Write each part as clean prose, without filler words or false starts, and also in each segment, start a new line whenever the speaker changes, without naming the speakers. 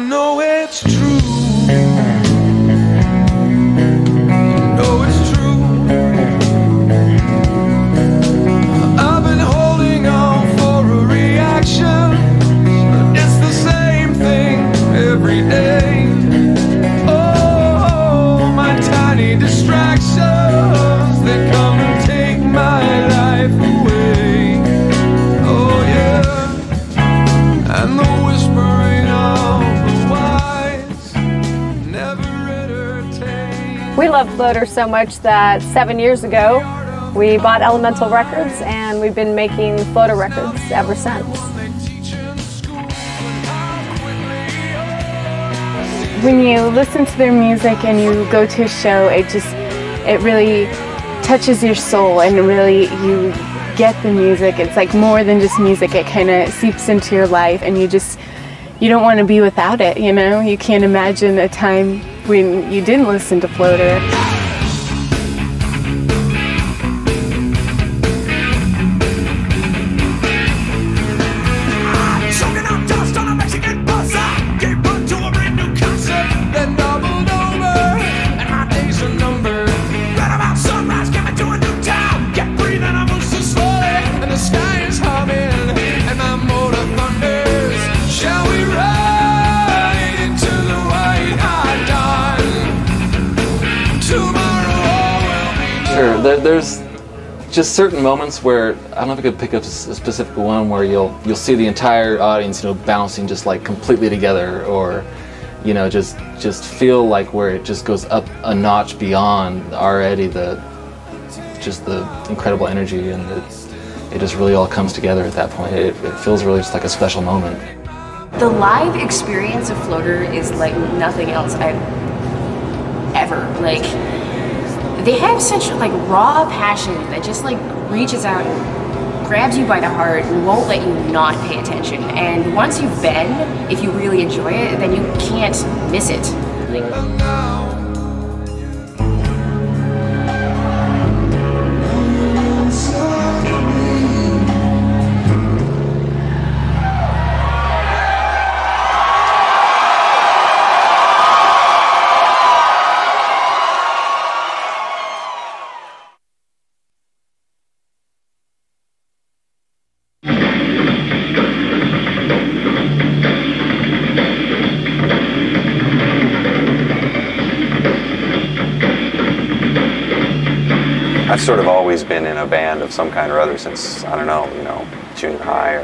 know it's true. Know it's true. I've been holding on for a reaction. It's the same thing every day. Oh, my tiny distractions, they come and take my life away. Oh yeah, and the whispering of the wise never entertain.
We love Floater so much that 7 years ago we bought Elemental Records, and we've been making Floater records ever since.
When you listen to their music and you go to a show, it really touches your soul, and really you get the music. It's like more than just music. It kind of seeps into your life, and you don't want to be without it, you know? You can't imagine a time when you didn't listen to Floater.
There's just certain moments where, I don't know if I could pick up a specific one where you'll see the entire audience, bouncing just like completely together, or just feel like where it just goes up a notch beyond already the incredible energy, and it just really all comes together at that point. It feels really just like a special moment.
The live experience of Floater is like nothing else I've ever, they have such raw passion that just reaches out and grabs you by the heart and won't let you not pay attention. And once you've been, if you really enjoy it, then you can't miss it.
I've sort of always been in a band of some kind or other since, I don't know, junior high.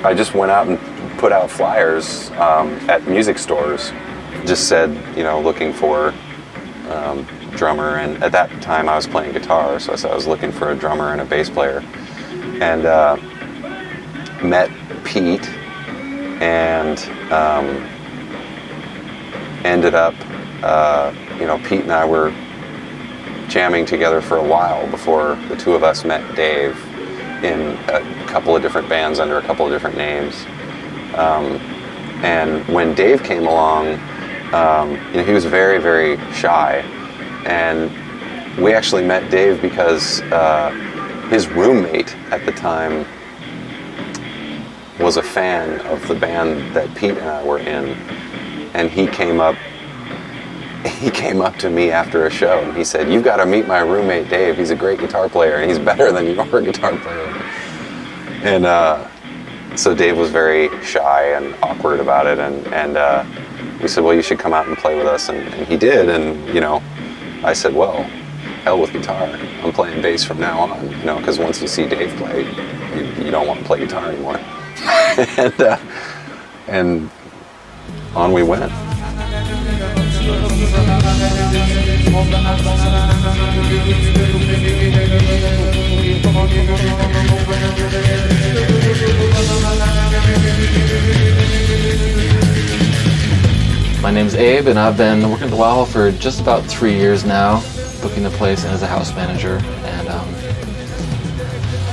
I just went out and put out flyers at music stores. Just said, looking for drummer, and at that time I was playing guitar, so I said I was looking for a drummer and a bass player. And met Pete, and ended up, Pete and I were jamming together for a while before the two of us met Dave in a couple of different bands under a couple of different names. And when Dave came along, he was very, very shy. And we actually met Dave because his roommate at the time was a fan of the band that Pete and I were in. And he came up to me after a show and he said, "You've got to meet my roommate Dave. He's a great guitar player and he's better than your guitar player." And so Dave was very shy and awkward about it, and we said, "Well, you should come out and play with us," and he did. And I said, "Well, hell with guitar. I'm playing bass from now on," because once you see Dave play, you don't want to play guitar anymore. and on we went.
My name's Abe, and I've been working at the Wow Hall for just about 3 years now, booking the place and as a house manager. And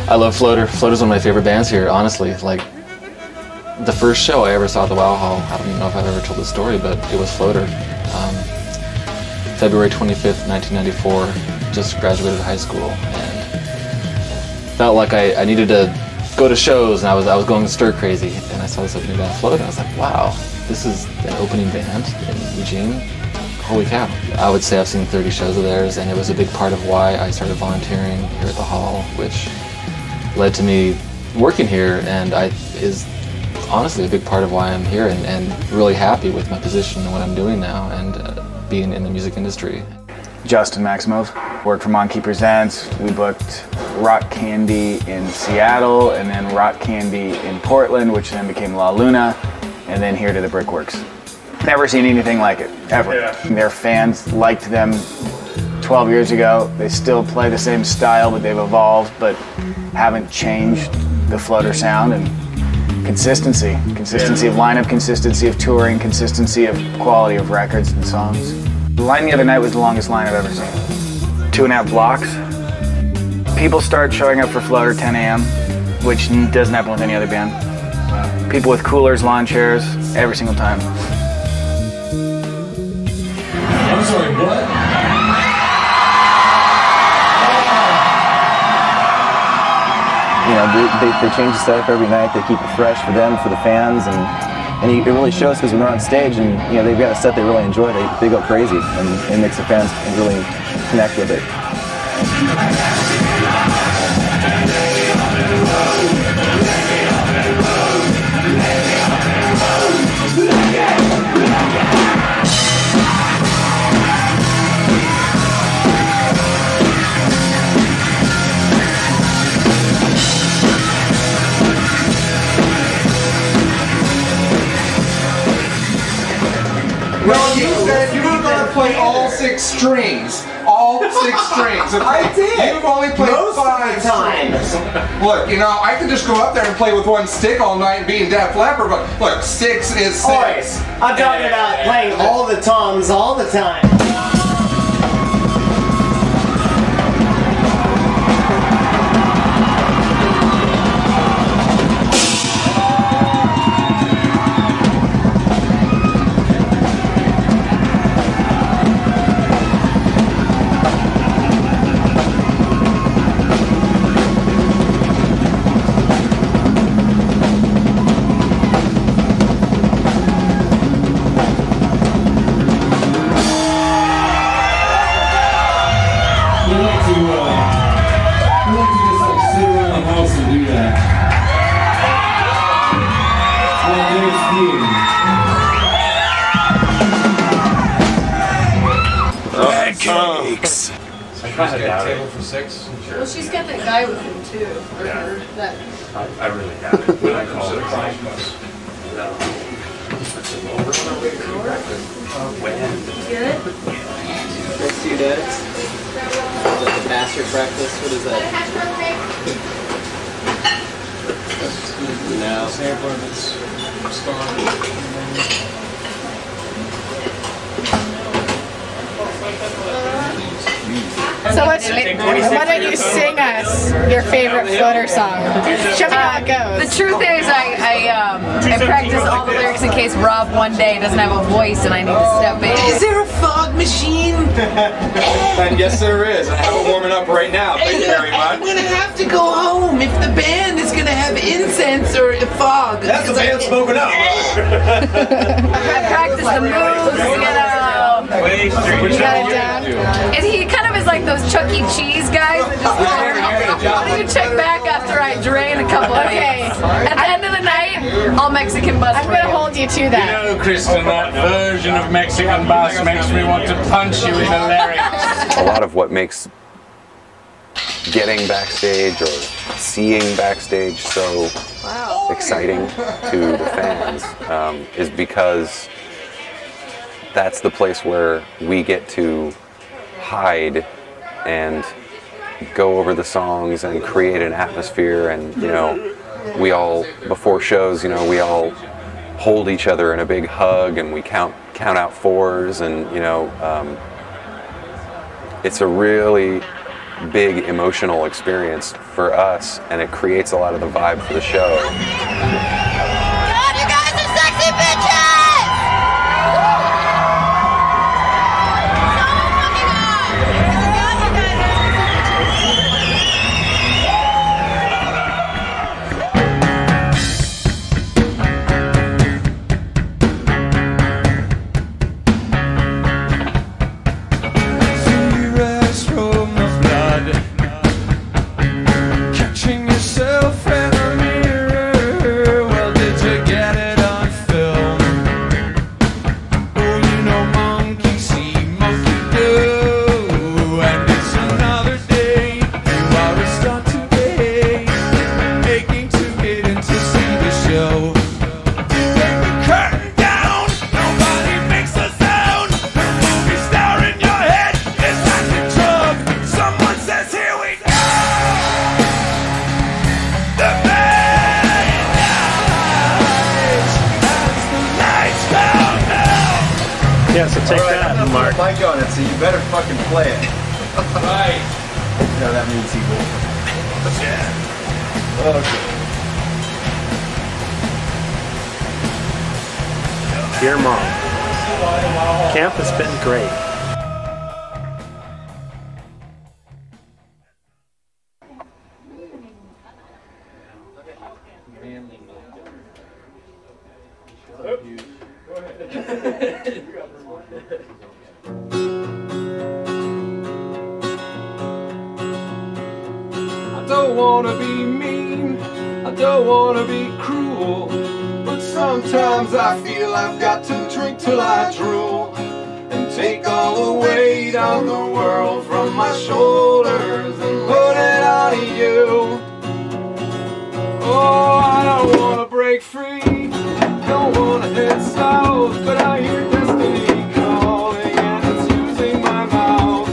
I love Floater. Floater's one of my favorite bands here, honestly. The first show I ever saw at the Wow Hall, I don't even know if I've ever told this story, but it was Floater. February 25th, 1994, just graduated high school, and felt like I needed to go to shows, and I was going stir crazy, and I saw this opening band Floater, and I was like, wow, this is an opening band in Eugene. Holy cow. I would say I've seen 30 shows of theirs, and it was a big part of why I started volunteering here at the Hall, which led to me working here, and is honestly a big part of why I'm here, and really happy with my position and what I'm doing now, and being in the music industry.
Justin Maximov, worked for Monkey Presents. We booked Rock Candy in Seattle, and then Rock Candy in Portland, which then became La Luna, and then here to the Brickworks. Never seen anything like it, ever. Yeah. Their fans liked them 12 years ago. They still play the same style, but they've evolved, but haven't changed the Floater sound. And consistency of lineup, consistency of touring, consistency of quality of records and songs. The line the other night was the longest line I've ever seen. 2.5 blocks. People start showing up for Floater 10 a.m., which doesn't happen with any other band. People with coolers, lawn chairs, every single time.
I'm sorry, what?
You know, they change the setup every night. They keep it fresh for them, for the fans, and it really shows because when they're on stage and you know they've got a set they really enjoy, they go crazy, and it makes the fans really connect with it.
Well, you said you were going to play all 6 strings. All 6 strings. Okay?
I did.
You've only played
most
5 times. Look, you know, I could just go up there and play with one stick all night and be in Def Leppard, but look, 6 is 6.
Boys, I'm talking about playing all the toms all the time.
Pancakes. I kind of doubt it. For 6?
Well, she's got that guy with him too.
Yeah.
That.
I really doubt it. When I call it
Good.
Next to you, Dad. Is that the master breakfast? What is that? No.
Sampler that's started.
So why don't you sing us your favorite Floater song? Show me how it goes.
The truth is, I practice all the lyrics in case Rob one day doesn't have a voice and I need to step in.
Is there a fog machine?
And yes, there is. I have it warming up right now. Thank you very much.
I'm gonna have to go home if the band is gonna have incense or a fog.
That's the band smoking up.
I practice the moves, you know.
You got it down?
And he kind of is like those Chuck E. Cheese guys that just why don't you check back after I drain a couple of
Okay.
At the end of the night, all Mexican bus.
I'm gonna hold you to that.
You know, Kristen, that version of Mexican Bus makes me want to punch you in the larynx.
A lot of what makes getting backstage or seeing backstage so exciting to the fans is because that's the place where we get to hide and go over the songs and create an atmosphere. And you know, we all, before shows, you know, we all hold each other in a big hug and we count out 4s, and you know, it's a really big emotional experience for us, and it creates a lot of the vibe for the show.
God, you guys are sexy bitches!
Yeah, so take that, Mark.
Mic on it, so you better fucking play it.
Right.
No, that means he will. Yeah. Okay.
Dear Mom, camp has been great.
I don't wanna be mean, I don't wanna be cruel, but sometimes I feel I've got to drink till I drool and take all the weight of the world from my shoulders and put it on you. Oh, I don't wanna break free, don't wanna head south, but I hear destiny calling and it's using my mouth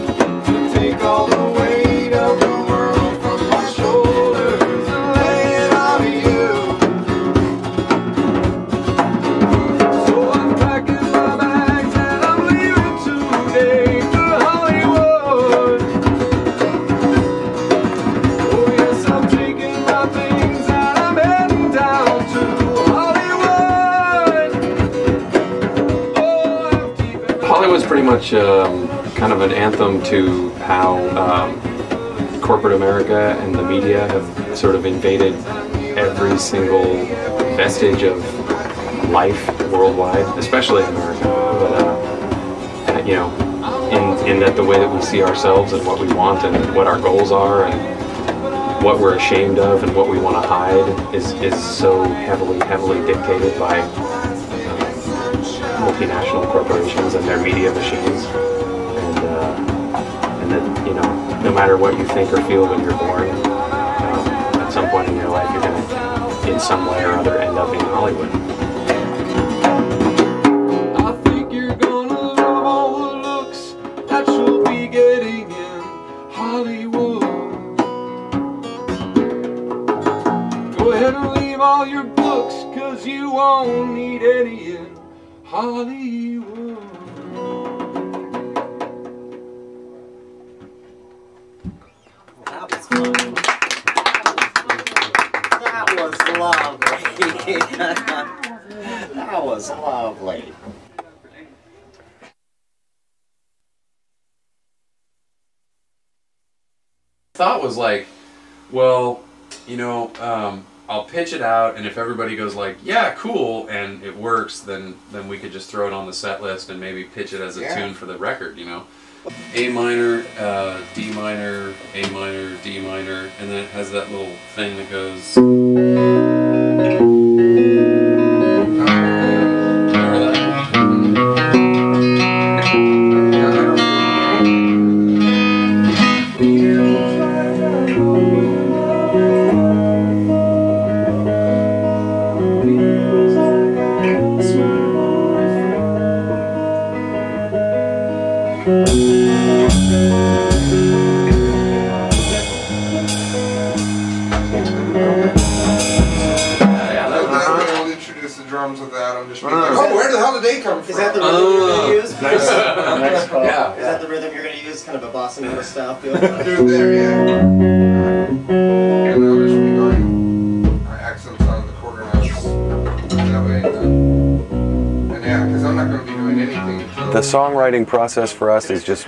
to take all the weight of the world from my shoulders and lay it on you. So I'm packing my bags and I'm leaving today for Hollywood. Oh yes, I'm taking my things and I'm heading down to Hollywood.
Hollywood's pretty much kind of an anthem to how corporate America and the media have sort of invaded every single vestige of life worldwide, especially in America. But you know, in that the way that we see ourselves and what we want and what our goals are and what we're ashamed of and what we want to hide is so heavily dictated by multinational corporations and their media machines, and that, you know, no matter what you think or feel when you're born, at some point in your life you're going to, in some way or other, end up in Hollywood.
I think you're gonna love all the looks that you'll be getting in Hollywood. Go ahead and leave all your books, 'cause you won't need any in Hollywood.
That was fun. That was lovely. That was lovely.
Thought was like, well, you know, I'll pitch it out, and if everybody goes like, yeah, cool, and it works, then we could just throw it on the set list and maybe pitch it as a tune for the record, you know. A minor, D minor, A minor, D minor, and then it has that little thing that goes.
I'll introduce the drums with that. I'm just being like, oh, where the hell did they come from?
Is that the rhythm you're going to use?
Nice. Nice call.
Yeah. Is that the rhythm you're going to use? Kind of a bossa nova style feel?
Do it there, yeah. And I'll just be going my accents on the quarter notes. That way. And yeah, because I'm not going to be doing anything until...
The songwriting process for us is just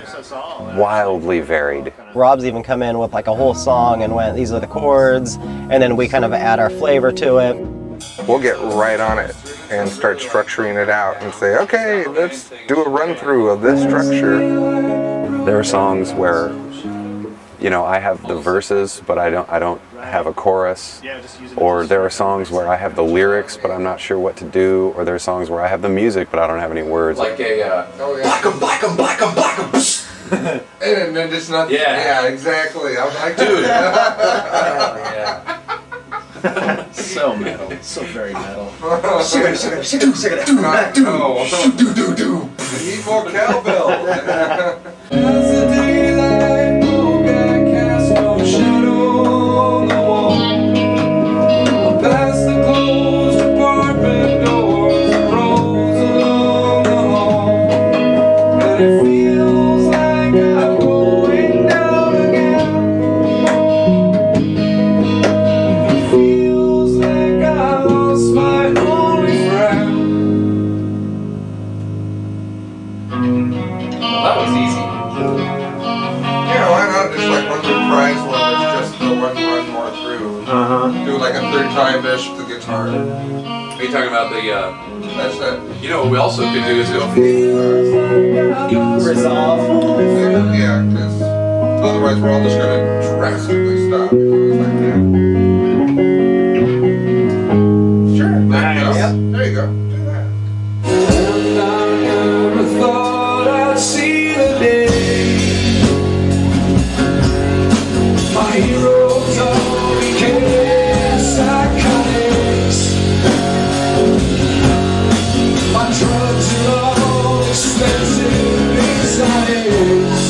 wildly varied.
Rob's even come in with like a whole song and went, these are the chords, and then we kind of add our flavor to it.
We'll get right on it and start structuring it out and say, okay, let's do a run through of this structure.
There are songs where, you know, I have the verses, but I don't have a chorus. Or there are songs where I have the lyrics, but I'm not sure what to do. Or there are songs where I have the music, but I don't have any words.
Like a,
black 'em, black 'em, black 'em, black 'em. And then just not. Yeah, exactly. I'm like, dude.
So metal. So very metal.
Need more cowbell.
but it feels like I'm going down again. It feels like I lost my only friend.
Well, that was easy.
Yeah, why not just like run the prize one that's just the one run more through. Do like a third time-ish the guitar.
Are you talking about the,
That's that.
you know what we also could do is go,
Resolve.
Yeah, because otherwise we're all just going to drastically stop. It's like, yeah. Sure.
Nice.
There you go. Do that.
And I never thought I'd see the day. My heroes all became psychotics. My drugs are all expensive exotics.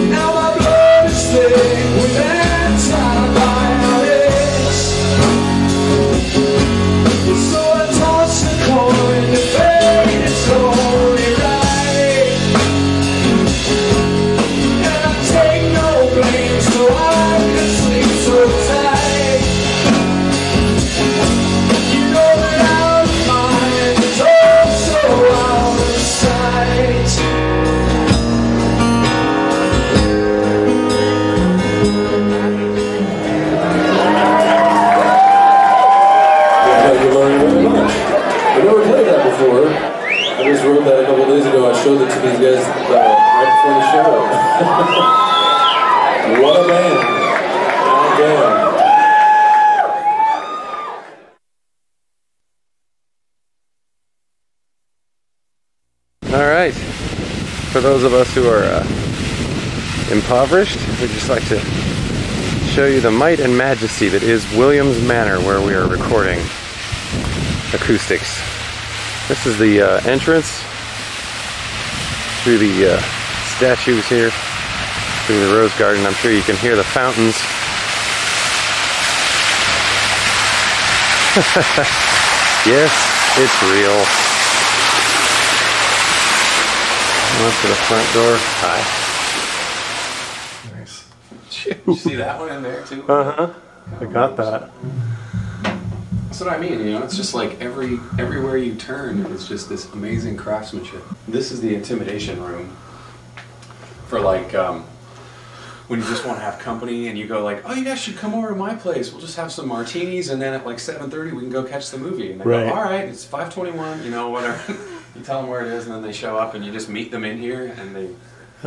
Now my blood is thick with antibiotics. So I toss a coin to fate, it's only right. And I take no blame, so I can sleep so tight. You know that out of mind is also out of sight.
Thank you very much. I've never played that before. I just wrote that a couple days ago. I showed it to these guys right before the show. What a band.
All right. For those of us who are impoverished, we'd just like to show you the might and majesty that is Williams Manor, where we are recording acoustics. This is the entrance through the statues here, through the rose garden. I'm sure you can hear the fountains. Yes, it's real. Up to the front door. Hi.
Nice. Did you see that one in there too?
Uh-huh. I got that.
That's what I mean, you know, it's just like everywhere you turn, it's just this amazing craftsmanship. This is the intimidation room for like, when you just want to have company and you go like, oh, you guys should come over to my place. We'll just have some martinis and then at like 7:30 we can go catch the movie. And they
Right.
go, all right, it's 5:21, you know, whatever. You tell them where it is and then they show up and you just meet them in here and they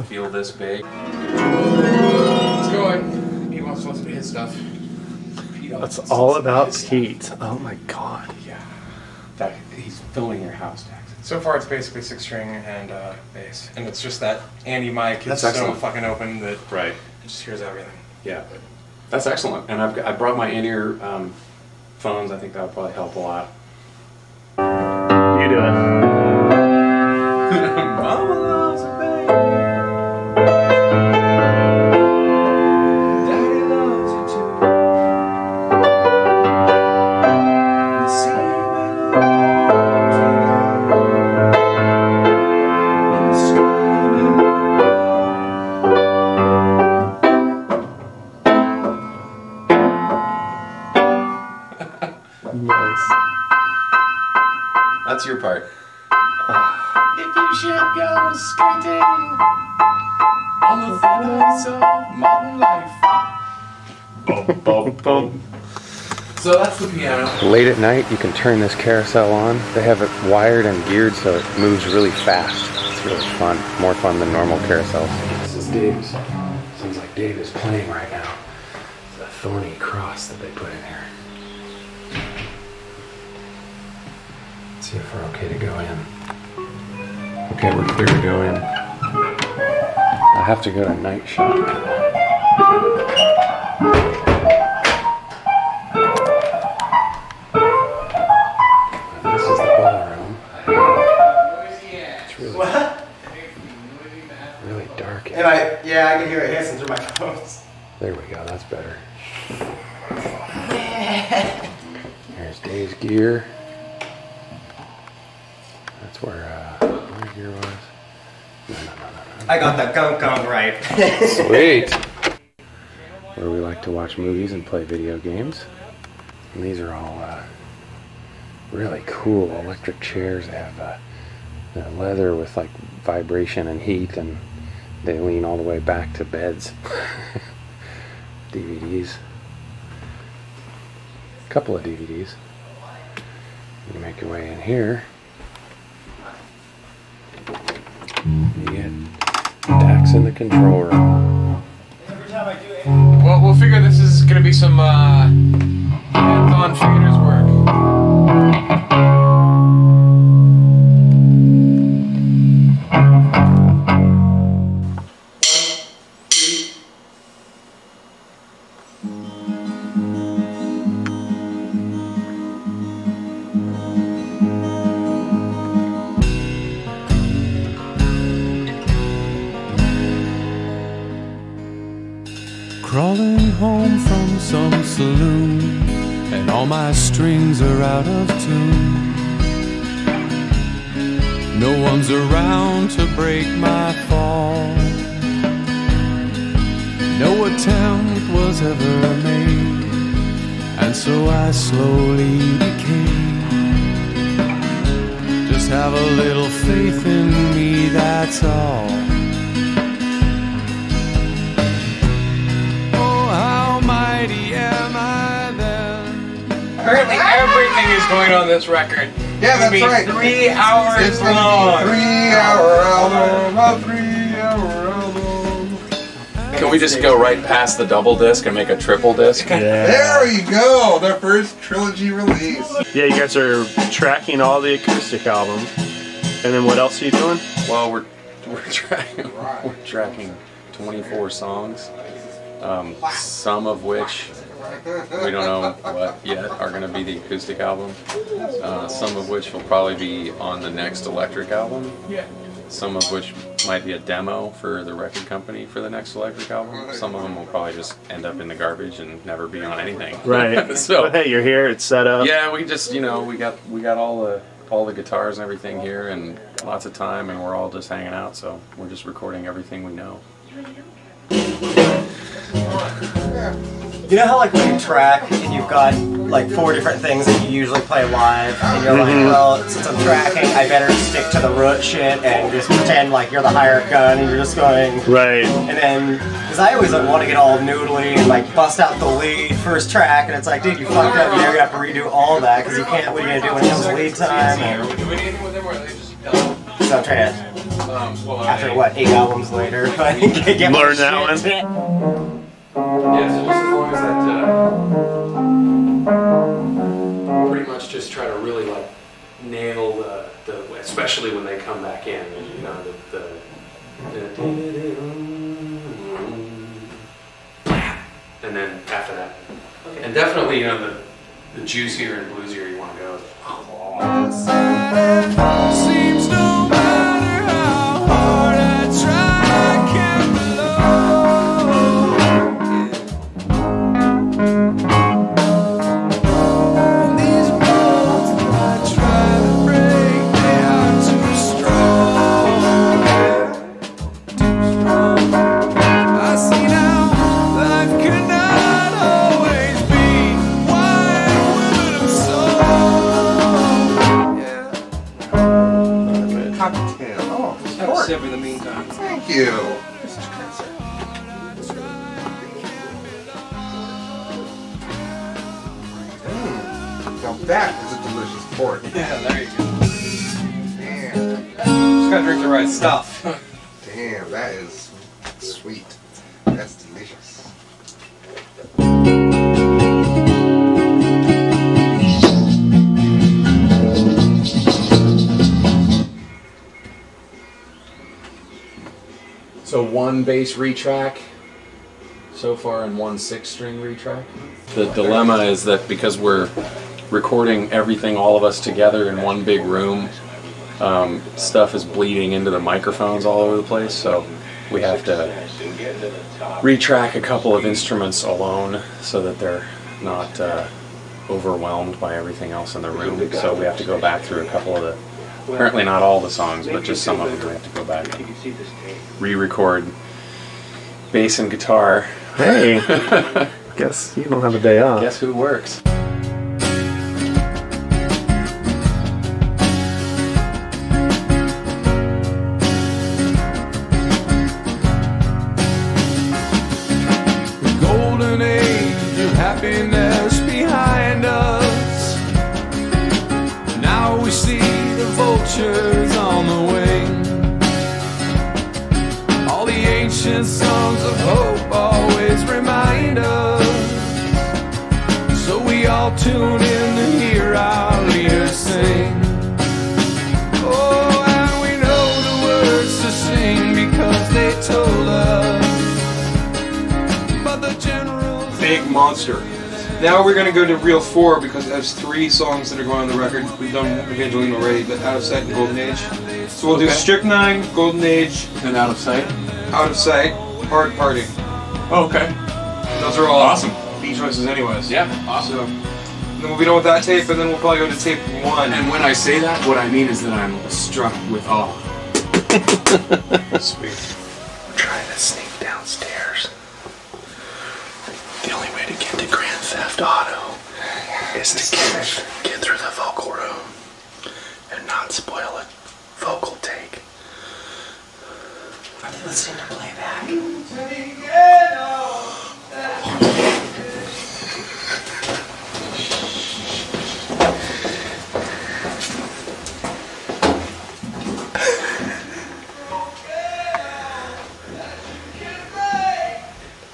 feel this big. Let's go on. He wants to be his stuff.
That's all about Pete. Oh my god.
Yeah. That, he's filling your house, Jackson.
So far, it's basically 6-string and bass, and it's just that Andy mic. It's
That's
so
excellent.
fucking open that
Right.
it just hears everything.
Yeah, that's excellent. And I brought my in-ear phones. I think that would probably help a lot.
You do it.
Mama loves a baby. Daddy loves you too. The sea belongs to you. The sky
Nice.
That's your part.
If you should go skating on the furnace of modern life.
So that's the piano.
Late at night, you can turn this carousel on. They have it wired and geared so it moves really fast. It's really fun. More fun than normal carousels.
This is Dave's. Sounds like Dave is playing right now. It's a thorny cross that they put in here. Let's see if we're okay to go in. Okay, we're clear to go in.
I have to go to night shop. This is the ballroom. It's really, really dark.
And I can hear it hissing through my headphones.
There we go, that's better. There's Dave's gear. That's
where here was. No.
I got the gong right.
Sweet. Where we like to watch movies and play video games. And these are all really cool electric chairs. They have leather with like vibration and heat, and they lean all the way back to beds. DVDs. A couple of DVDs. You make your way in here. You get Dax in the control room.
Well, we'll figure this is going to be some hands-on faders work.
Crawling home from some saloon, and all my strings are out of tune. No one's around to break my fall. No attempt was ever made, and so I slowly decay. Just have a little faith in me, that's all.
Apparently everything is going on this record.
Yeah, that's right.
3 hours
it's
long.
3-hour album. A 3-hour album.
Can we just go right past the double disc and make a triple disc?
There you go. Their first trilogy release.
Yeah, you guys are tracking all the acoustic album. And then what else are you doing?
Well, we're tracking 24 songs. Some of which we don't know what yet are going to be the acoustic album. Some of which will probably be on the next Electric album. Some of which might be a demo for the record company for the next Electric album. Some of them will probably just end up in the garbage and never be on anything.
Right.
So,
but hey, you're here. It's set up.
Yeah, we just we got all the guitars and everything here, and lots of time, and we're all just hanging out. So we're just recording everything we know.
You know how like when you track and you've got like 4 different things that you usually play live, and you're like, well, since I'm tracking, I better stick to the root shit and just pretend like you're the hired gun and you're just going
right.
And then, because I always like want to get all noodly and like bust out the lead first track, and it's like, dude, you fucked up. You're gonna have to redo all that because you can't. What are you gonna do when it comes to lead time? And so I'm trying to. After what, 8 albums later, get
learn that one.
Yeah, so just as long as that, pretty much just try to really like nail the especially when they come back in, you know, and then after that, and definitely, you know, the juicier and bluesier you want to go.
Seems no matter how hard I try, I can't and these bones that I try to break, they are too strong. Too strong. I see now life cannot always be wide women of soul.
Cocktail. Oh,
Have a sip in the meantime.
Thank you. Now that is a delicious port.
Yeah, there you go.
Damn.
Just gotta drink the right stuff.
Damn, that is sweet. That's delicious.
So 1 bass retrack so far and 1 6-string retrack. The dilemma is that because we're recording everything, all of us together in one big room, stuff is bleeding into the microphones all over the place, so we have to retrack a couple of instruments alone so that they're not overwhelmed by everything else in the room. So we have to go back through a couple of the Apparently not all the songs, but just some of them. I have to go back and re-record bass and guitar.
Hey, guess you don't have a day off.
Guess who works?
The golden age of happiness behind us. Now we see the vultures on the wing. All the ancient songs of hope always remind us. So we all tune in to hear our leaders sing. Oh, and we know the words to sing because they told us. But the general's
Big Monster. Now we're going to go to Reel 4 because it has 3 songs that are going on the record. We've done Evangeline already, but Out of Sight and Golden Age. So we'll do Strychnine, Golden Age,
and Out of Sight.
Out of Sight, Hard Party.
Oh, okay.
Those are all
Awesome.
B choices anyways.
Yeah, awesome.
So, then we'll be done with that tape, and then we'll probably go to tape 1.
And when I say that, what I mean is that I'm struck with awe.
Sweet.
We're trying to sneak downstairs. The only way to get to Grand Theft Auto is to get through the vocal room and not spoil a vocal take. Are they listening to playback?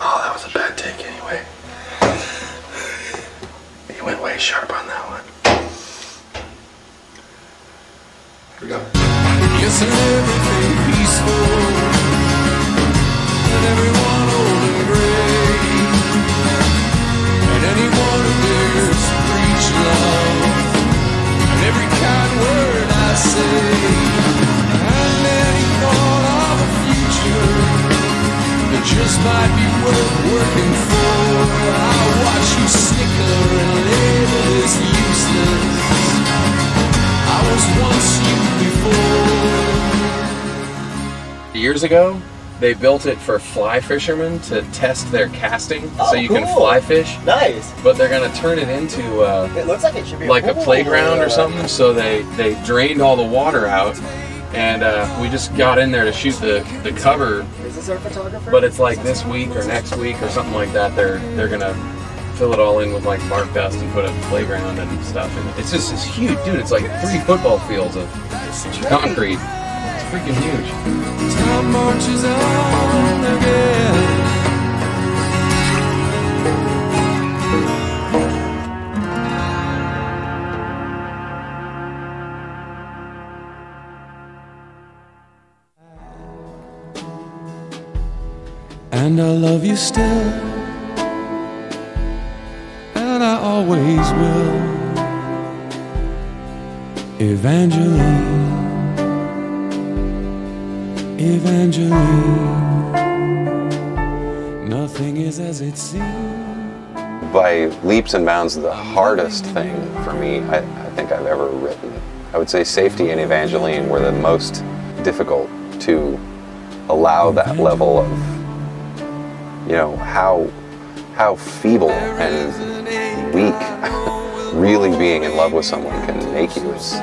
Oh, that was a bad take anyway. You went way sharp on that one.
Here we go.
Yes, and everything peaceful, and everyone old and gray, and anyone who dares to preach love, and every kind word I say, and any thought of a future that just might be worth working for. I watch you snicker and label this useless. I was once you before.
Years ago, they built it for fly fishermen to test their casting, so you can
cool.
fly fish.
Nice.
But they're gonna turn it into
It looks like it should be
like a
pool.
playground or something. So they drained all the water out, and we just got in there to shoot the cover.
Is this our photographer?
But it's like this week or next week or something like that. They're gonna fill it all in with like bark dust and put a playground and stuff. And it's just this huge, dude. It's like 3 football fields of concrete. It's freaking huge.
Time marches on again. And I love you still, and I always will, Evangeline. Evangeline, nothing is as it seems.
By leaps and bounds, the hardest thing for me I think I've ever written. I would say Safety and Evangeline were the most difficult to allow that level of, you know, how feeble and weak really being in love with someone can make you is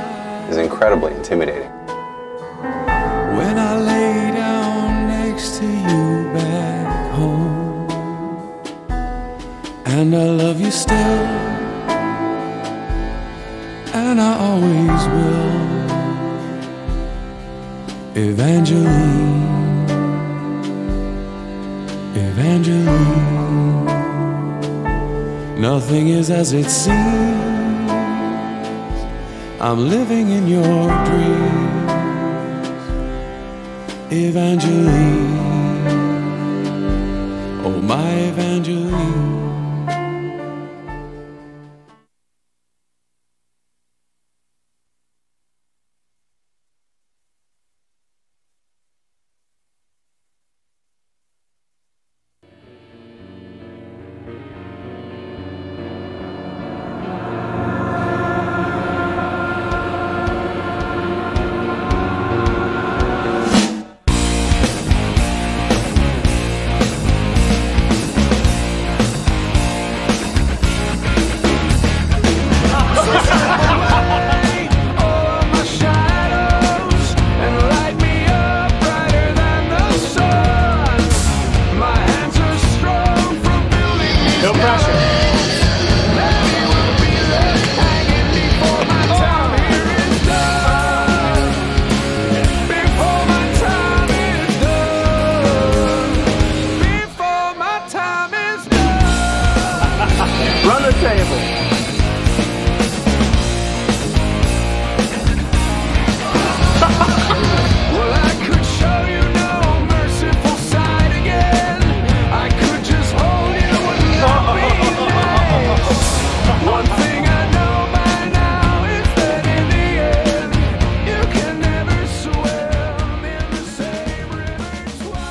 incredibly intimidating.
When I lay down next to you back home, and I love you still, and I always will, Evangeline, Evangeline, nothing is as it seems. I'm living in your dreams. Evangeline, oh my Evangeline.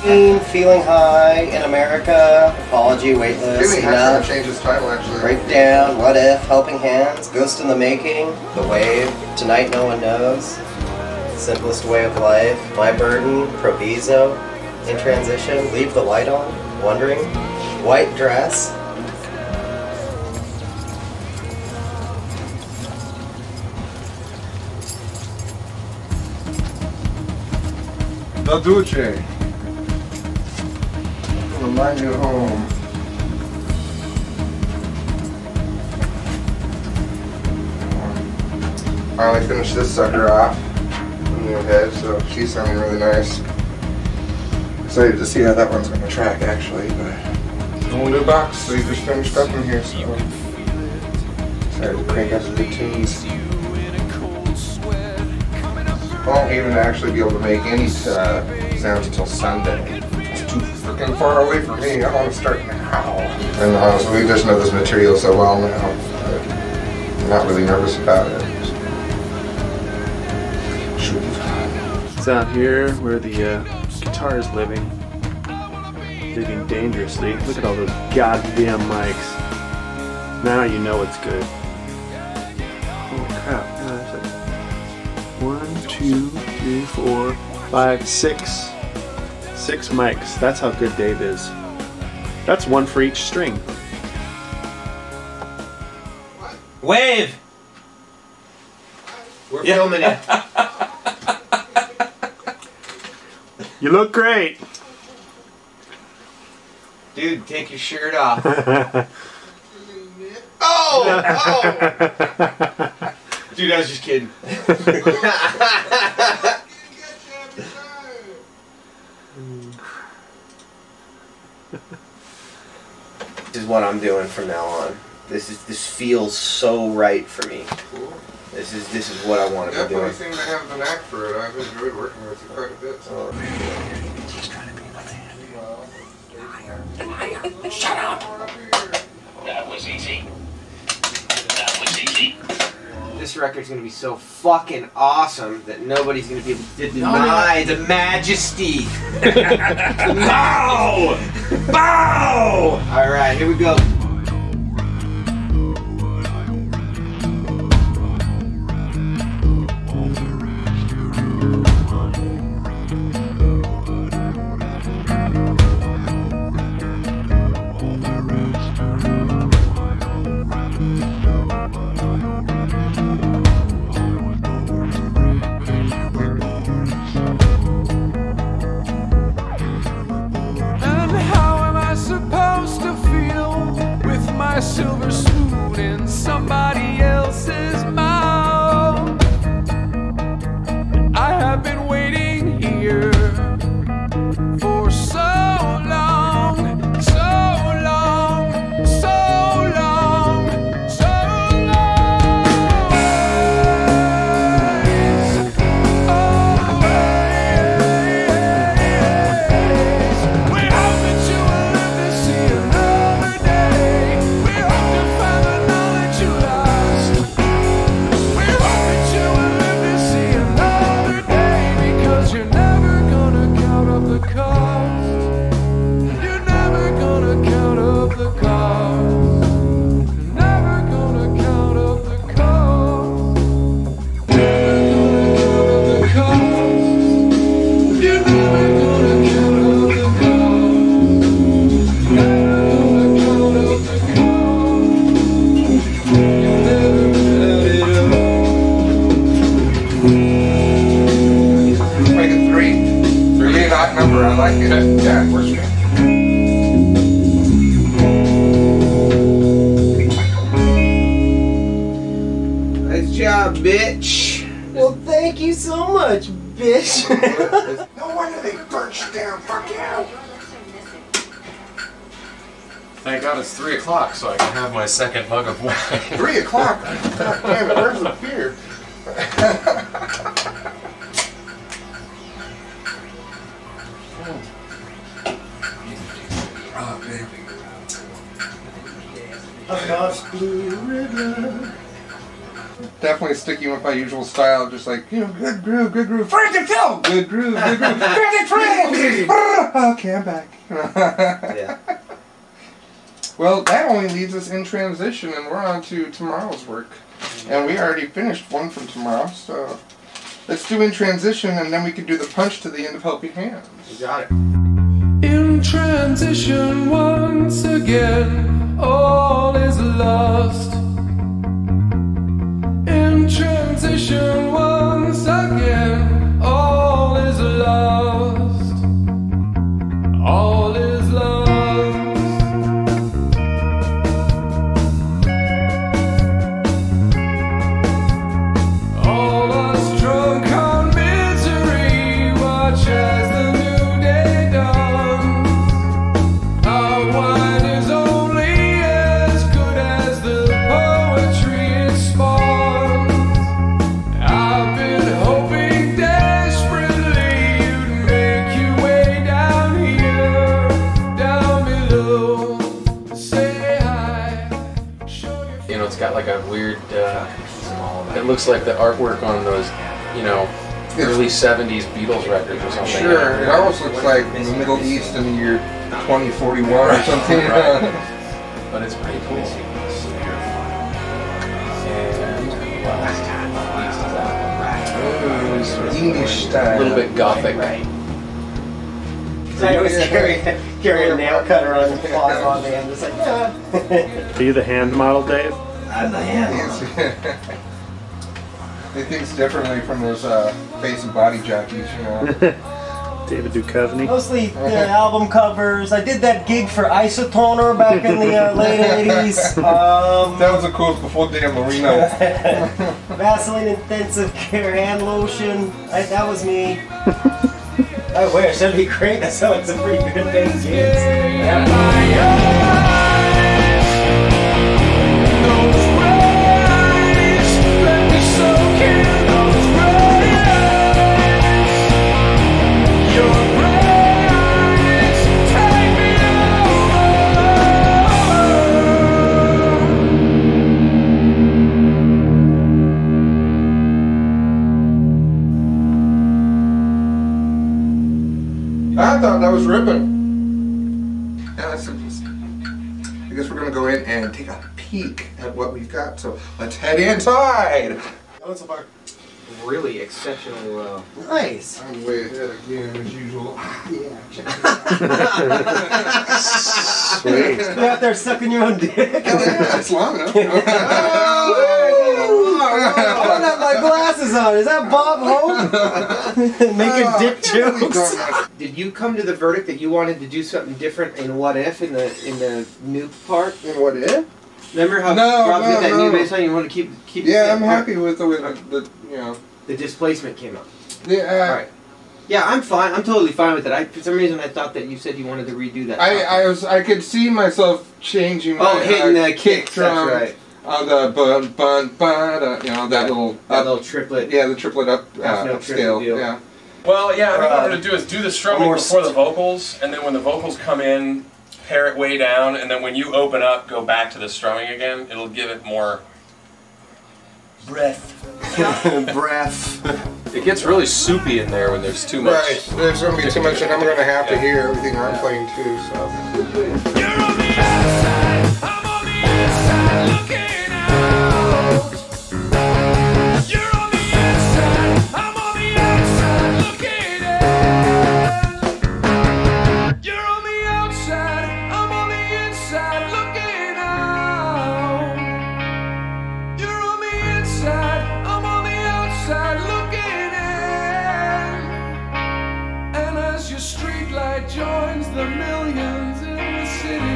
Feeling High in America, Apology, Weightless,
Jimmy has
Enough,
to change his title actually.
Breakdown, What If, Helping Hands, Ghost in the Making, The Wave, Tonight No One Knows, Simplest Way of Life, My Burden, Proviso, In Transition, Leave the Light On, Wondering, White Dress.
La Duce. Remind you at home. Finally finished this sucker off. The new head, so she's sounding really nice. Excited to see how that one's gonna track actually, but whole new box, so you just finished up in here, so excited to crank up some good tunes. Won't even actually be able to make any sounds until Sunday. It's too freaking far away from me. I want to start now. And honestly, we just know this material so well now. I'm not really nervous about it. Should be fine.
It's out here where the guitar is living dangerously. Look at all those goddamn mics. Now you know it's good. Holy crap. No, 1, 2, 3, 4, 5, 6. 6 mics. That's how good Dave is. That's one for each string.
Wave! We're filming it.
You look great.
Dude, take your shirt off. Dude, I was just kidding. This is what I'm doing from now on. This feels so right for me.
Cool.
This is what I want to be doing.
Definitely seem to have the knack for it. I've enjoyed working with you quite a bit. So.
He's trying to be with
Higher. Shut up. That was easy. That was easy.
This record's gonna be so fucking awesome that nobody's gonna be able to deny the majesty. Bow! Bow! Alright, here we go.
A silver spoon in somebody else's mouth. I have been waiting here for so long, so long, so long, so long. We hope that you will live to see another day. We hope to find the knowledge you lost. We hope that you will live to see another day, because you're never gonna count up the cost. You're never gonna count up the cost. You're never gonna count up the cost. Never gonna count up the cost. You're never gonna count up the cost. Never gonna count up the cost. You'll never count it up.
Make it 3. Really an odd number. I like it. Yeah, it works for me.
Nice job, bitch. Well, thank you so much, bitch.
No wonder they burnt you down. Fuck you.
Thank God it's 3 o'clock so I can have my second mug of wine.
3 o'clock? God damn it, where's the beer? Oh, man.
Across Blue River.
definitely sticking with my usual style, just like, you know, good groove, frantic film, good groove, frantic frame. Okay, I'm back.
Yeah.
Well, that only leaves us in transition, and we're on to tomorrow's work. And we already finished one from tomorrow, so let's do in transition, and then we can do the punch to the end of Helping Hands.
You got it.
In transition once again, all is lost. In transition once again, all is lost. All is lost. All us drunk on misery, watch as the new day dawns. Our wine is only as good as the poetry it spawns. I've been hoping desperately you'd make your way down here, down below. Say hi, show your
You know, it's got like a weird, it looks like the artwork on those, you know, early 70s Beatles records or something.
Sure, it almost looks like the Middle East in the year 2041 or something.
Right. But it's pretty cool. And
English style.
a little bit gothic.
So I always carry a nail cutter on the claws on me. I'm just like, yeah.
Are you the hand model, Dave?
I'm the hand.
They think differently from those face and body jockeys, you know.
David Duchovny.
Mostly album covers. I did that gig for Isotoner back in the late 80s.
That was the coolest before Dan Marino.
Vaseline Intensive Care Hand Lotion. That was me. I wish. That'd be great. That sounds like some pretty good things.
I thought that was ripping. Now that's I guess we're gonna go in and take a peek at what we've got. So let's head inside.
Going so far.
Really exceptional.
Nice.
I'm way ahead again as usual.
Yeah.
Sweet.
You're out there sucking your own dick.
Yeah, it's long enough.
I don't have my glasses on. Is that Bob Hope? Making dick jokes.
Did you come to the verdict that you wanted to do something different in What If in the new part?
In What If?
Remember how Rob did that new bass line? You want to keep
Yeah, I'm happy with the way the you know
the displacement came out.
Yeah.
All right. Yeah, I'm fine. I'm totally fine with it. For some reason, I thought that you said you wanted to redo that.
I could see myself changing.
Hitting the kick
drum.
That's right.
The bun bun bun, you know that little
triplet.
Yeah, the triplet up scale.
Deal.
Yeah.
Well, yeah. I think what I'm going to do is do the strumming before the vocals, and then when the vocals come in, pare it way down, and then when you open up, go back to the strumming again. It'll give it more breath.
Breath.
It gets really soupy in there when there's too much.
Right. There's going to be too much, and I'm going to have to hear everything I'm playing too. So.
You're on the outside, I'm on the inside looking out. You're on the inside, I'm on the outside looking in. You're on the outside, I'm on the inside looking out. You're on the inside, I'm on the outside looking in. And as your streetlight joins the millions in the city.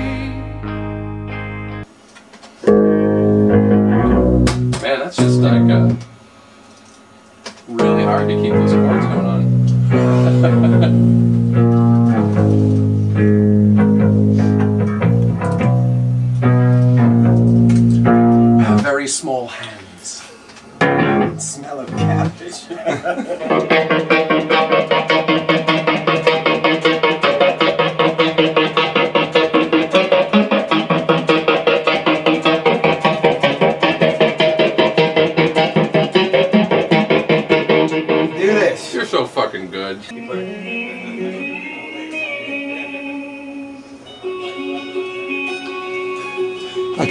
good.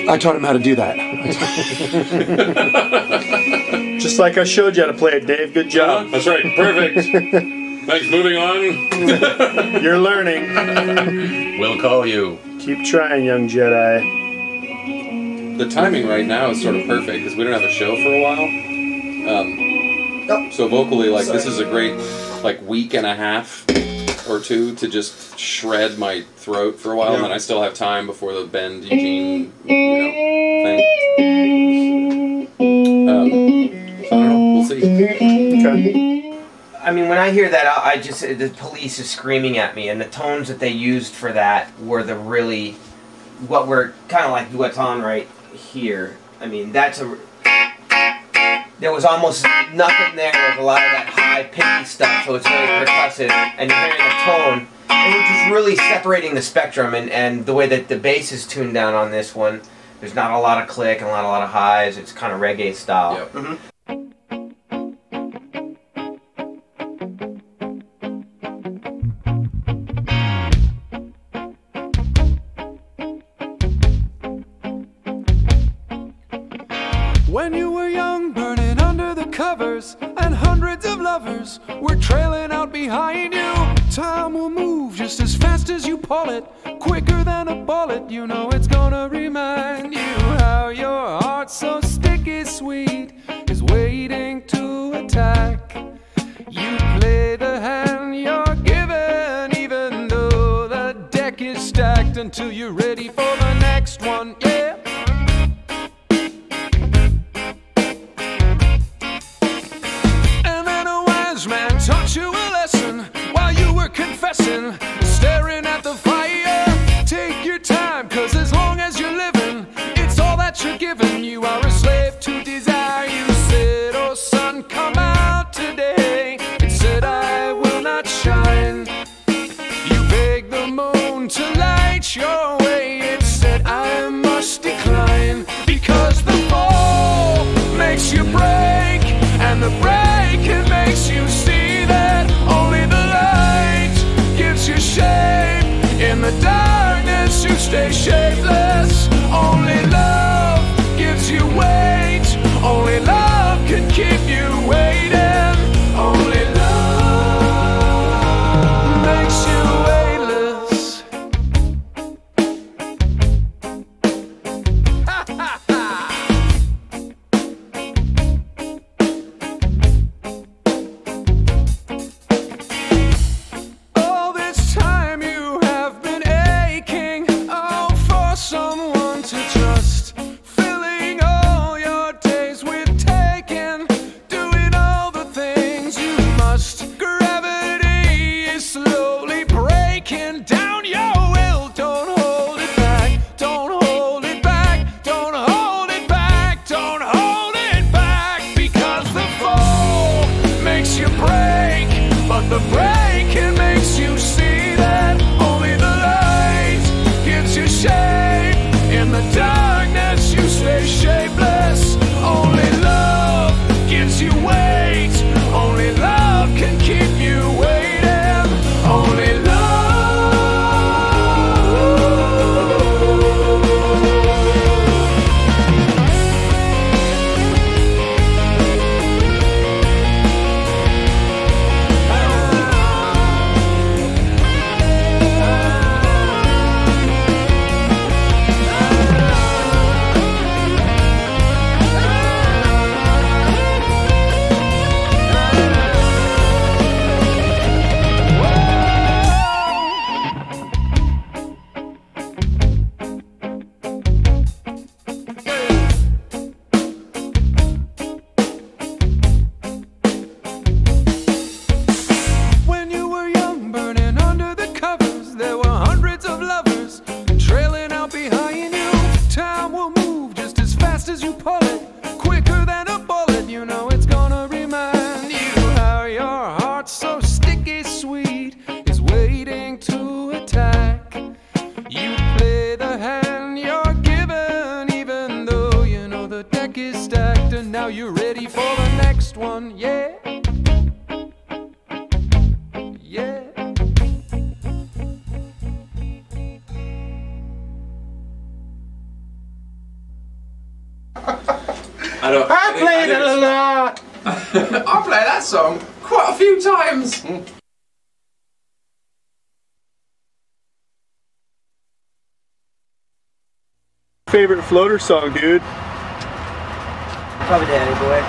I taught him how to do that.
Just like I showed you how to play it, Dave. Good job.
That's right. Perfect. Thanks. Moving on.
You're learning.
We'll call you.
Keep trying, young Jedi.
The timing right now is sort of perfect because we don't have a show for a while. So vocally, like, this is a great, like, week and a half or two to just shred my throat for a while, and then I still have time before the Bend Eugene, thing. So I don't know. We'll see.
Okay.
I mean, when I hear that, I just the police is screaming at me, and the tones that they used for that were the really what we're kind of like what's on right here. I mean, that's a. There was almost nothing there. There's a lot of that high pitchy stuff, so it's very percussive, and you're hearing the tone. And we're just really separating the spectrum, and the way that the bass is tuned down on this one. There's not a lot of click and a lot of highs. It's kind of reggae style.
Yep.
When you were young, burning under the covers, and hundreds of lovers were trailing out behind you. Time will move just as fast as you pull it, quicker than a bullet. You know it's gonna remind you how your heart so sticky sweet is waiting to attack. You play the hand you're given, even though the deck is stacked, until you're ready for the next one. Yeah. Man taught you a lesson while you were confessing, staring at the fire. Take your time, cause as long as you're living, it's all that you're given. You are a slave to desire. You said, oh sun, come out today. It said, I will not shine. You begged the moon to light your way. It said, I must decline, because the fall makes you break, and the breaking makes you see that only the light gives you shape. In the darkness you stay shapeless. Only love gives you weight. Only love can keep you waiting. Only love makes you weightless. Ha ha ha! All this time you have been aching, oh, for some
I don't.
I played it a lot.
I play that song quite a few times.
Favorite floater song, dude?
Probably Danny Boy.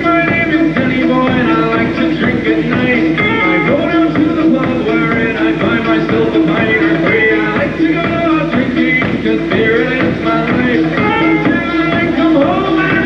My name is Danny Boy and I like to drink at night. I go down to the pub wherein I find myself a pint or three. I like to go out drinking because beer is my life. Until I come home and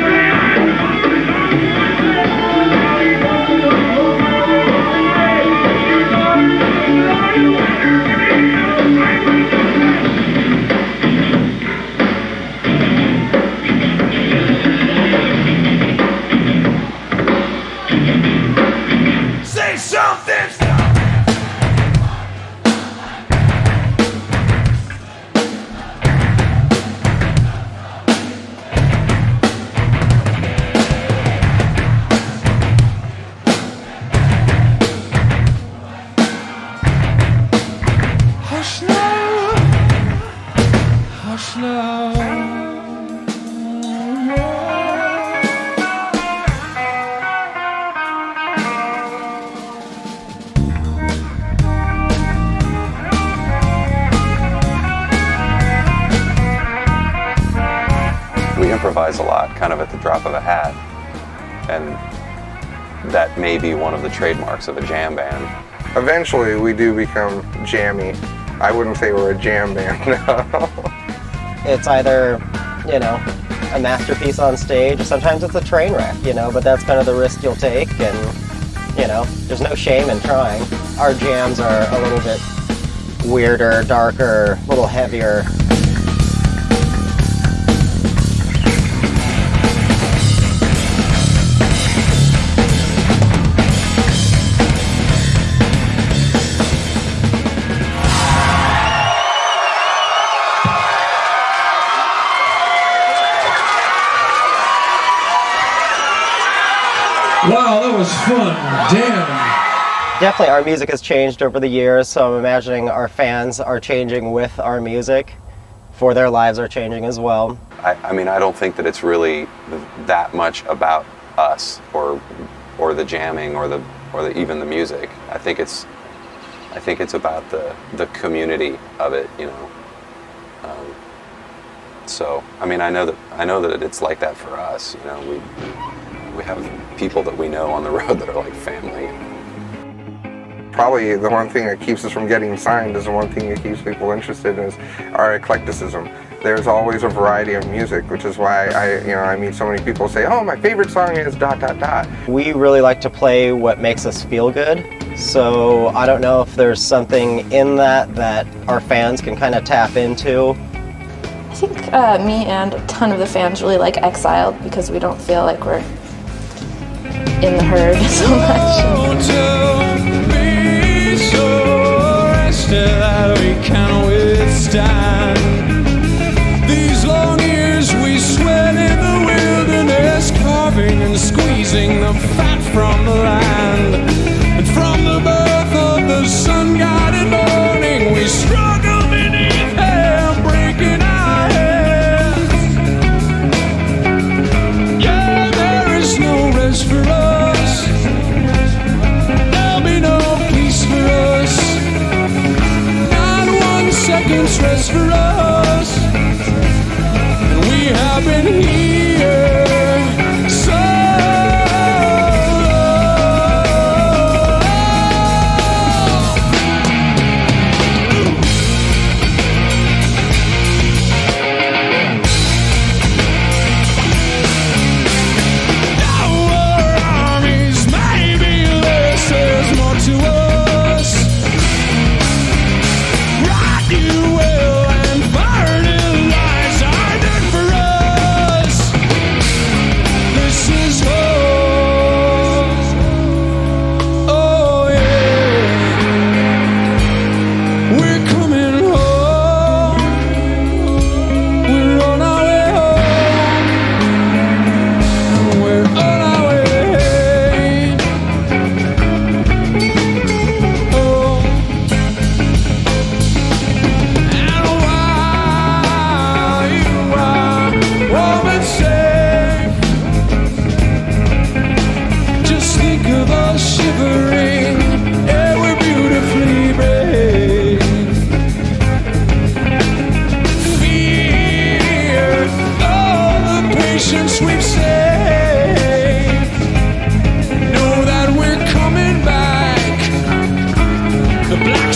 say something! Hush now, hush now.
We improvise a lot, kind of at the drop of a hat, and that may be one of the trademarks of a jam band.
Eventually, we do become jammy. I wouldn't say we're a jam band, no.
It's either, you know, a masterpiece on stage, or sometimes it's a train wreck, you know, but that's kind of the risk you'll take, and, you know, there's no shame in trying. Our jams are a little bit weirder, darker, a little heavier.
Wow, that was fun. Damn.
Definitely our music has changed over the years, so I'm imagining our fans are changing with our music, for their lives are changing as well.
I mean, I don't think that it's really that much about us or the jamming or even the music. I think it's about the community of it, you know. So I mean, I know that it's like that for us, you know. We have people that we know on the road that are like family.
Probably the one thing that keeps us from getting signed is the one thing that keeps people interested in is our eclecticism. There's always a variety of music, which is why I meet so many people say, oh, my favorite song is ...
We really like to play what makes us feel good, so I don't know if there's something in that our fans can kind of tap into.
I think me and a ton of the fans really like Exiled because we don't feel like we're in the herd so much.
That we can withstand these long years we sweat in the wilderness, carving and squeezing the fat from the land. And from the birth of the sun-guided morning, we struggle beneath hell, breaking our heads. Yeah, there is no rest for us. There'll be no peace for us. Seconds rest for us.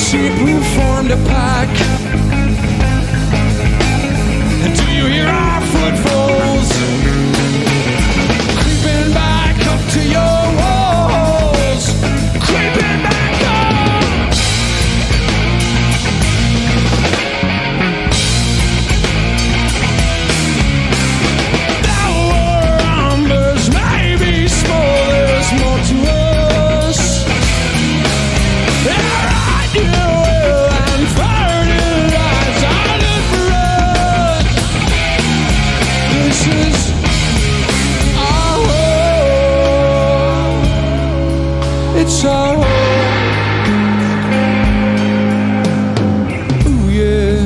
sheep who formed a pack. And do you hear our footfalls creeping back up to your walls? Creeping back up. Our numbers may be small, there's more to us. You will and fertilize our different. This is our home. It's our home. Ooh yeah,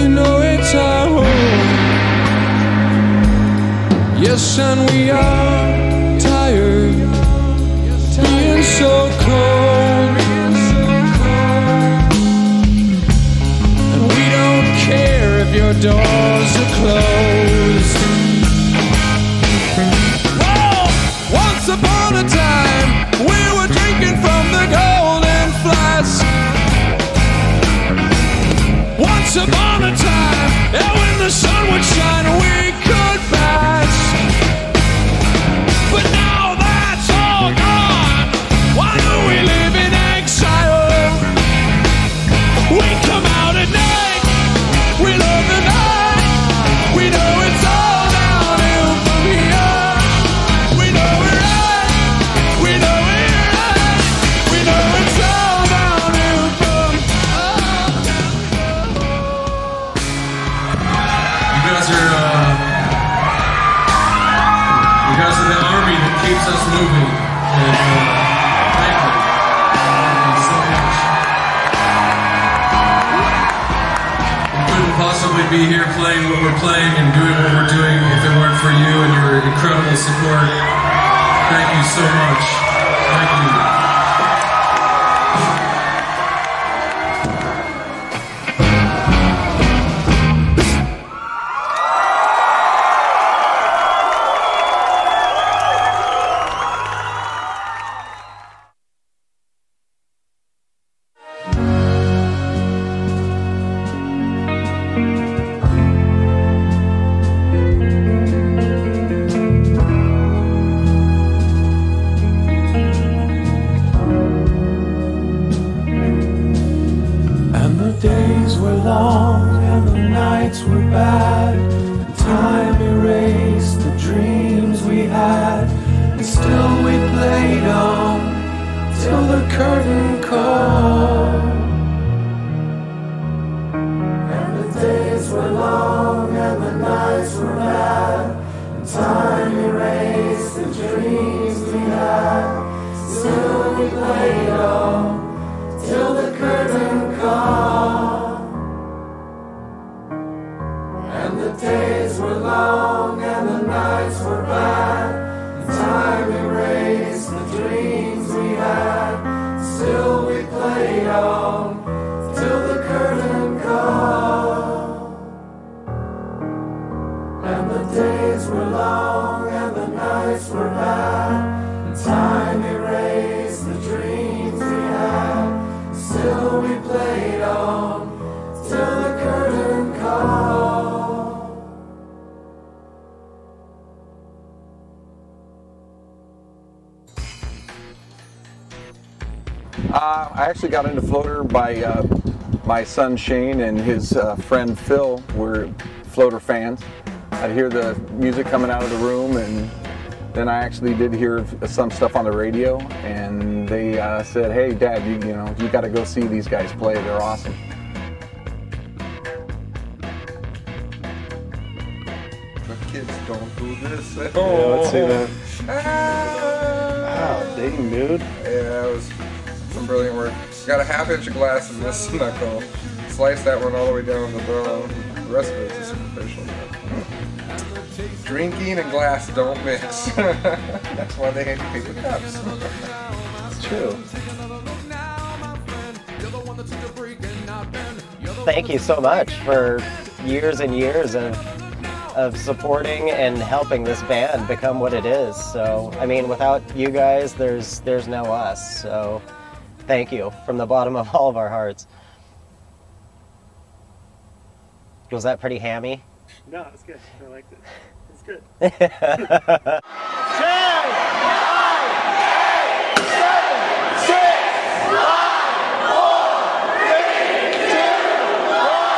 you know it's our home. Yes, and we are tired being so cold. Your doors are closed. Whoa! Once upon a time, we were drinking from the golden flask. Once upon a time, and when the sun would shine, we could pass. But now that's all gone. Why do we live in exile? We come out at night. We love the night. We know it's all downhill from here. We know we're right. We know we're right. We know it's all downhill from
You guys are the army that keeps us moving. And thank you. Thank you so much. Couldn't possibly be here playing what we're playing and doing what we're doing if it weren't for you and your incredible support. Thank you so much. Thank you.
I actually got into Floater by my son Shane and his friend Phil were Floater fans. I'd hear the music coming out of the room, and then I actually did hear some stuff on the radio, and they said, "Hey, Dad, you got to go see these guys play. They're awesome."
The kids don't do this at
Yeah,
home.
let's see that.
Wow,
dang, dude.
Yeah, it was some brilliant work. Got a half-inch of glass in this knuckle. Slice that one all the way down the bone. The rest of it is superficial. Drinking and glass don't mix. That's why they hand you paper cups.
It's true.
Thank you so much for years and years of supporting and helping this band become what it is. So, I mean, without you guys, there's no us. So, Thank you from the bottom of all of our hearts. Was that pretty hammy?
No, it's good. I liked it. It's good.
10, 9, 8, 7, 6, 5, 4, 3, 2, 1.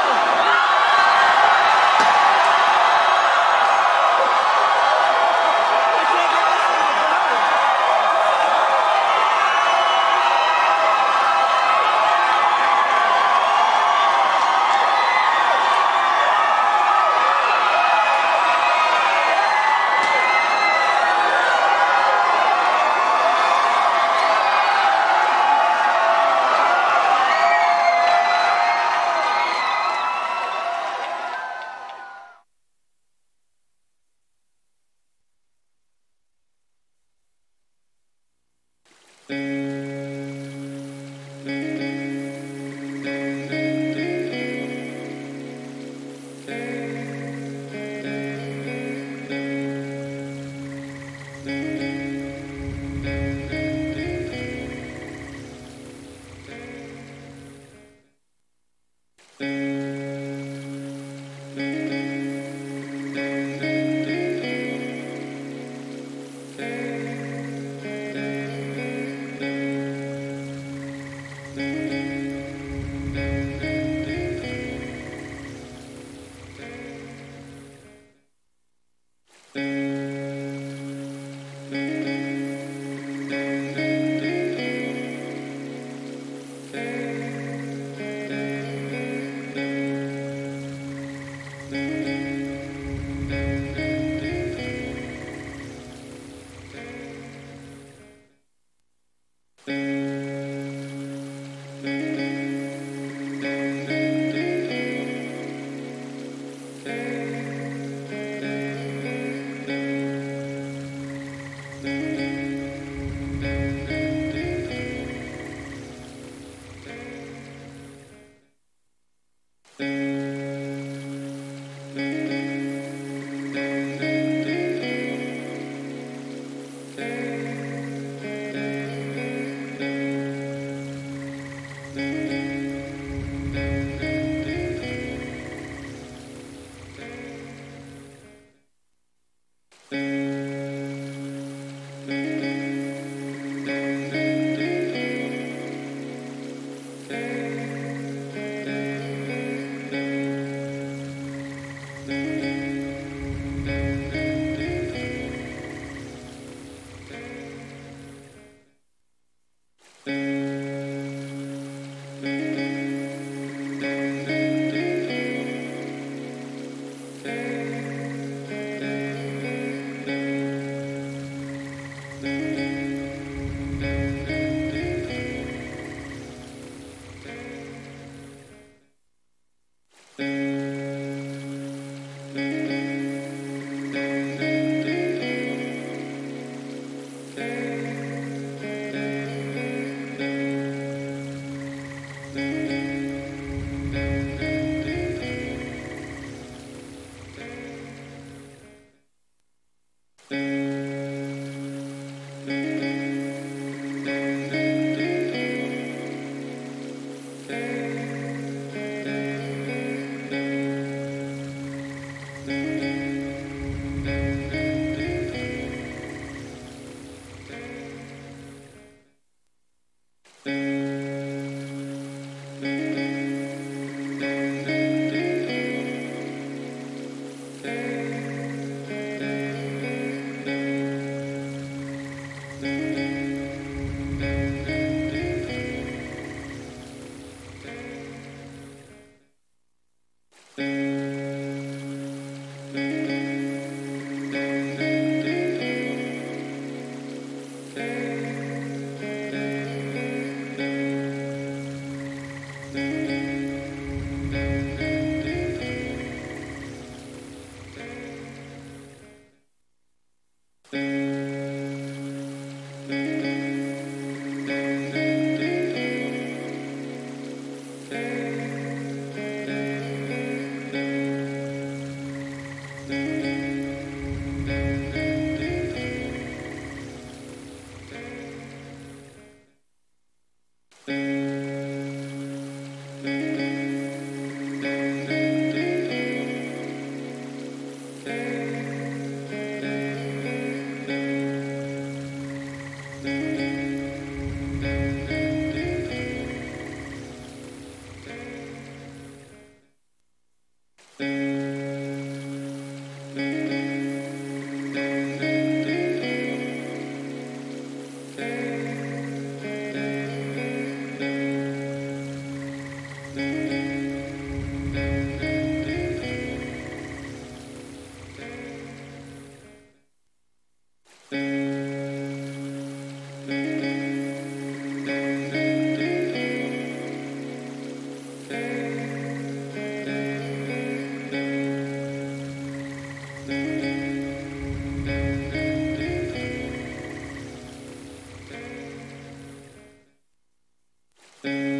Thank you.